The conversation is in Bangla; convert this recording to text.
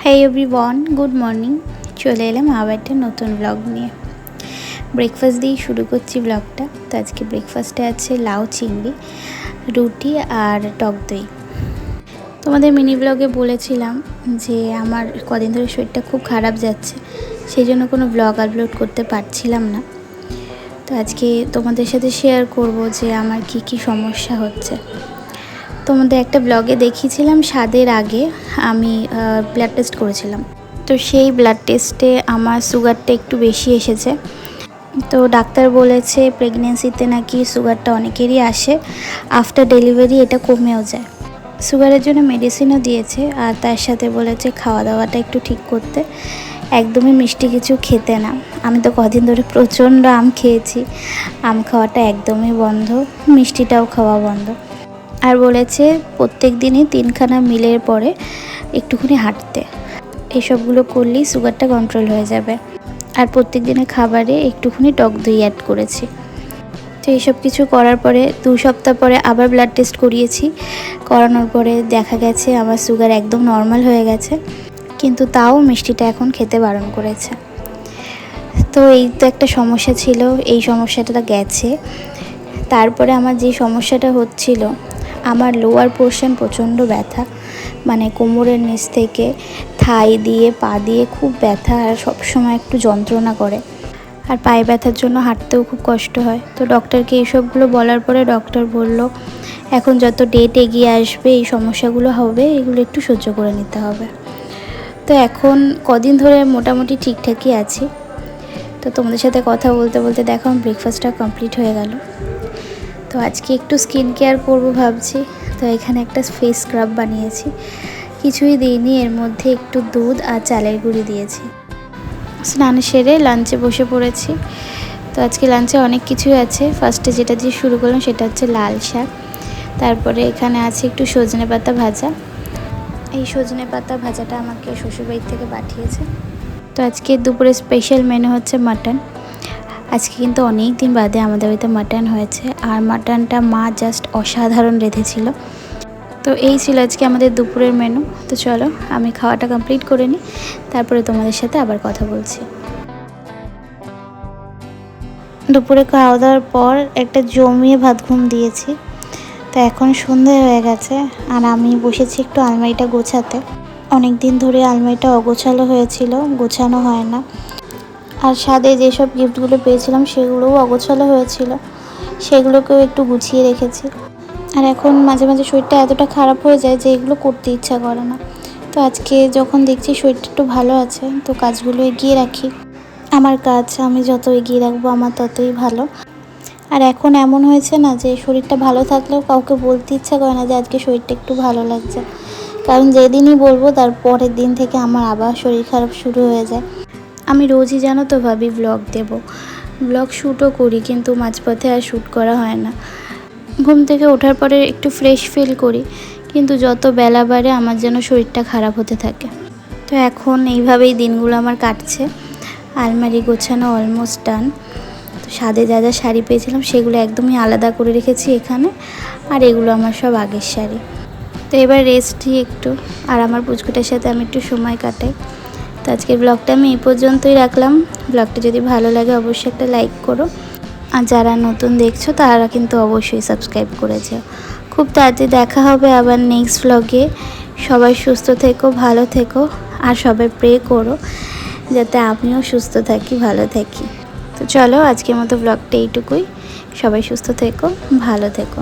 Hi everyone, good morning. চলে এলাম আবার একটা নতুন ব্লগ নিয়ে। ব্রেকফাস্ট দিয়েই শুরু করছি ব্লগটা। তো আজকে ব্রেকফাস্টে আছে লাউ চিংড়ি, রুটি আর টক দই। তোমাদের মিনি ব্লগে বলেছিলাম যে আমার কদিন ধরে শরীরটা খুব খারাপ যাচ্ছে, সেই জন্য কোনো ব্লগ আপলোড করতে পারছিলাম না। তো আজকে তোমাদের সাথে শেয়ার করব যে আমার কি সমস্যা হচ্ছে। তোমাদের একটা ব্লগে দেখিয়েছিলাম স্বাদের আগে আমি ব্লাড টেস্ট করেছিলাম। তো সেই ব্লাড টেস্টে আমার সুগারটা একটু বেশি এসেছে। তো ডাক্তার বলেছে প্রেগনেন্সিতে নাকি সুগারটা অনেকেরই আসে, আফটার ডেলিভারি এটা কমেও যায়। সুগারের জন্য মেডিসিনও দিয়েছে, আর তার সাথে বলেছে খাওয়া দাওয়াটা একটু ঠিক করতে, একদমই মিষ্টি কিছু খেতে না। আমি তো কদিন ধরে প্রচণ্ড আম খেয়েছি, আম খাওয়াটা একদমই বন্ধ, মিষ্টিটাও খাওয়া বন্ধ। আর বলেছে প্রত্যেক দিনই 3খানা মিলের পরে একটুখানি হাঁটতে, এসবগুলো করলেই সুগারটা কন্ট্রোল হয়ে যাবে। আর প্রত্যেক দিনের খাবারে একটুখানি টক দই অ্যাড করেছি। তো এইসব কিছু করার পরে 2 সপ্তাহ পরে আবার ব্লাড টেস্ট করিয়েছি। করানোর পরে দেখা গেছে আমার সুগার একদম নর্মাল হয়ে গেছে, কিন্তু তাও মিষ্টিটা এখন খেতে বারণ করেছে। তো এই তো একটা সমস্যা ছিল, এই সমস্যাটা গেছে। তারপরে আমার যে সমস্যাটা হচ্ছিল, আমার লোয়ার পোর্শন প্রচণ্ড ব্যথা, মানে কোমরের নিচ থেকে থাই দিয়ে পা দিয়ে খুব ব্যথা, আর সবসময় একটু যন্ত্রণা করে। আর পায়ে ব্যথার জন্য হাঁটতেও খুব কষ্ট হয়। তো ডক্টরকে এইসবগুলো বলার পরে ডক্টর বলল এখন যত ডেট এগিয়ে আসবে এই সমস্যাগুলো হবে, এগুলো একটু সহ্য করে নিতে হবে। তো এখন কদিন ধরে মোটামুটি ঠিকঠাকই আছি। তো তোমাদের সাথে কথা বলতে বলতে দেখো ব্রেকফাস্টটা কমপ্লিট হয়ে গেল। তো আজকে একটু স্কিন কেয়ার করবো ভাবছি। তো এখানে একটা ফেস স্ক্রাব বানিয়েছি, কিছুই দিইনি, এর মধ্যে একটু দুধ আর চালের গুঁড়ি দিয়েছি। স্নান সেরে লাঞ্চে বসে পড়েছি। তো আজকে লাঞ্চে অনেক কিছুই আছে। ফার্স্টে যেটা দিয়ে শুরু করলাম সেটা হচ্ছে লাল শাক, তারপরে এখানে আছে একটু সজনে পাতা ভাজা। এই সজনে পাতা ভাজাটা আমাকে শ্বশুরবাড়ির থেকে পাঠিয়েছে। তো আজকে দুপুরে স্পেশাল মেনু হচ্ছে মাটন। আজকে কিন্তু অনেক দিন বাদে আমাদের বাড়িতে মাটন হয়েছে, আর মাটনটা মা জাস্ট অসাধারণ রেঁধেছিল। তো এই ছিল আজকে আমাদের দুপুরের মেনু। তো চলো আমি খাওয়াটা কমপ্লিট করে নিই, তারপরে তোমাদের সাথে আবার কথা বলছি। দুপুরে খাওয়া দাওয়ার পর একটা জমিয়ে ভাত ঘুম দিয়েছি। তো এখন সন্ধে হয়ে গেছে, আর আমি বসেছি একটু আলমারিটা গোছাতে। অনেক দিন ধরে আলমারিটা অগোছালো হয়েছিল, গোছানো হয় না। আর সাথে যেসব গিফটগুলো পেয়েছিলাম সেগুলোও অগোছালো হয়েছিল, সেগুলোকেও একটু গুছিয়ে রেখেছি। আর এখন মাঝে মাঝে শরীরটা এতটা খারাপ হয়ে যায় যে এগুলো করতে ইচ্ছা করে না। তো আজকে যখন দেখছি শরীরটা একটু ভালো আছে, তো কাজগুলো এগিয়ে রাখি। আমার কাজ আমি যত এগিয়ে রাখবো আমার ততই ভালো। আর এখন এমন হয়েছে না যে শরীরটা ভালো থাকলেও কাউকে বলতে ইচ্ছা করে না যে আজকে শরীরটা একটু ভালো লাগছে, কারণ যেদিনই বলবো তার পরের দিন থেকে আমার আবার শরীর খারাপ শুরু হয়ে যায়। আমি রোজই জানো তো ভাবি ব্লগ দেব, ব্লগ শ্যুটও করি, কিন্তু মাঝপথে আর শ্যুট করা হয় না। ঘুম থেকে ওঠার পরে একটু ফ্রেশ ফিল করি, কিন্তু যত বেলা বাড়ে আমার যেন শরীরটা খারাপ হতে থাকে। তো এখন এইভাবেই দিনগুলো আমার কাটছে। আলমারি গোছানো অলমোস্ট ডান। তো সাদে যা যা শাড়ি পেয়েছিলাম সেগুলো একদমই আলাদা করে রেখেছি এখানে, আর এগুলো আমার সব আগের শাড়ি। তো এবার রেস্টই একটু, আর আমার পুচকুটার সাথে আমি একটু সময় কাটাই। তো আজকের ব্লগটা আমি এই পর্যন্তই রাখলাম। ব্লগটা যদি ভালো লাগে অবশ্যই একটা লাইক করো, আর যারা নতুন দেখছো তারা কিন্তু অবশ্যই সাবস্ক্রাইব করে যাও। খুব তাড়াতাড়ি দেখা হবে আবার নেক্সট ব্লগে। সবাই সুস্থ থেকো, ভালো থেকো, আর সবাই প্রে করো যাতে আমিও সুস্থ থাকি, ভালো থাকি। তো চলো আজকের মতো ব্লগটা এইটুকুই। সবাই সুস্থ থেকো, ভালো থেকো।